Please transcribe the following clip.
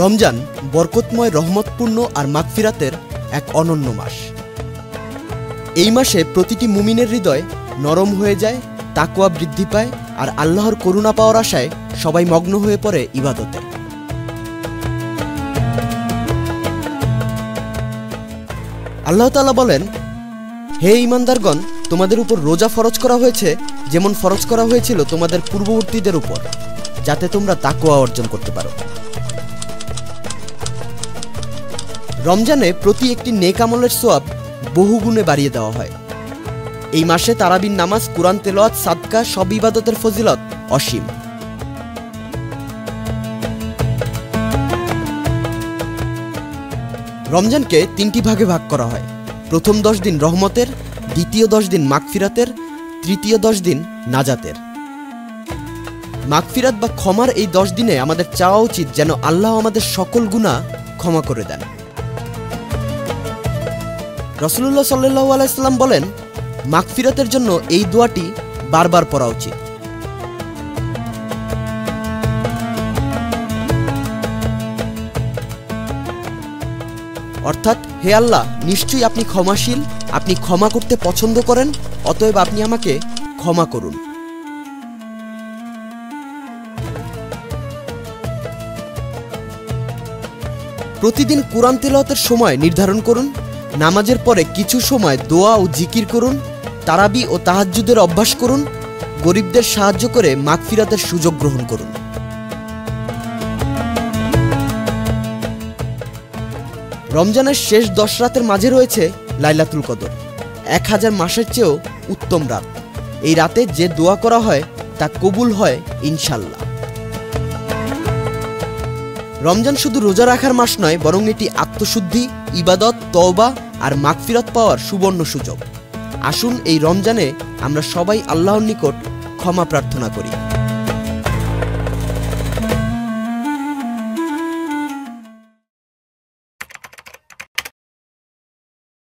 রমজান বরকতময়, রহমতপূর্ণ আর মাগফিরাতের এক অনন্য মাস। এই মাসে প্রতিটি মুমিনের হৃদয় নরম হয়ে যায়, তাকওয়া বৃদ্ধি পায় আর আল্লাহর করুণা পাওয়ার আশায় সবাই মগ্ন হয়ে পড়ে ইবাদতে। আল্লাহ তাআলা বলেন, হে ঈমানদারগণ, তোমাদের উপর রোজা ফরজ করা হয়েছে যেমন ফরজ করা হয়েছিল তোমাদের পূর্ববর্তীদের উপর, যাতে তোমরা তাকওয়া অর্জন করতে পারো। রমজানে প্রতি একটি নেক আমলের সওয়াব বহুগুণে বাড়িয়ে দেওয়া হয়। এই মাসে তারাবির নামাজ, কুরআন তেলাওয়াত, সাদকা সব ইবাদতের ফজিলত অসীম। রমজানকে 3টি ভাগে ভাগ করা হয়। প্রথম 10 দিন রহমতের, দ্বিতীয় 10 দিন মাগফিরাতের, তৃতীয় 10 দিন নাজাতের। মাগফিরাত বা ক্ষমার এই 10 দিনে আমাদের চাওয়া উচিত যেন আল্লাহ আমাদের সকল গুনাহ ক্ষমা করে দেন। রাসূলুল্লাহ সাল্লাল্লাহু আলাইহি সাল্লাম বলেন, মাগফিরাতের জন্য এই দোয়াটি বারবার পড়া উচিত। অর্থাৎ, হে আল্লাহ, নিশ্চয়ই আপনি ক্ষমাশীল, আপনি ক্ষমা করতে পছন্দ করেন, অতএব আপনি আমাকে ক্ষমা করুন। প্রতিদিন কুরআন তেলাওয়াতের সময় নির্ধারণ করুন। নামাজের পরে কিছু সময় দোয়া ও জিকির করুন। তারাবি ও তাহাজ্জুদের অভ্যাস করুন। গরিবদের সাহায্য করে মাগফিরাতের সুযোগ গ্রহণ করুন। রমজানের শেষ 10 রাতের মাঝে রয়েছে লাইলাতুল কদর, 1000 মাসের চেয়েও উত্তম রাত। এই রাতে যে দোয়া করা হয় তা কবুল হয় ইনশাআল্লাহ। রমজান শুধু রোজা রাখার মাস নয়, বরং এটি আত্মশুদ্ধি, ইবাদত, তওবা আর মাগফিরাত পাওয়ার সুবর্ণ সুযোগ। আসুন এই রমজানে আমরা সবাই আল্লাহর নিকট ক্ষমা প্রার্থনা করি।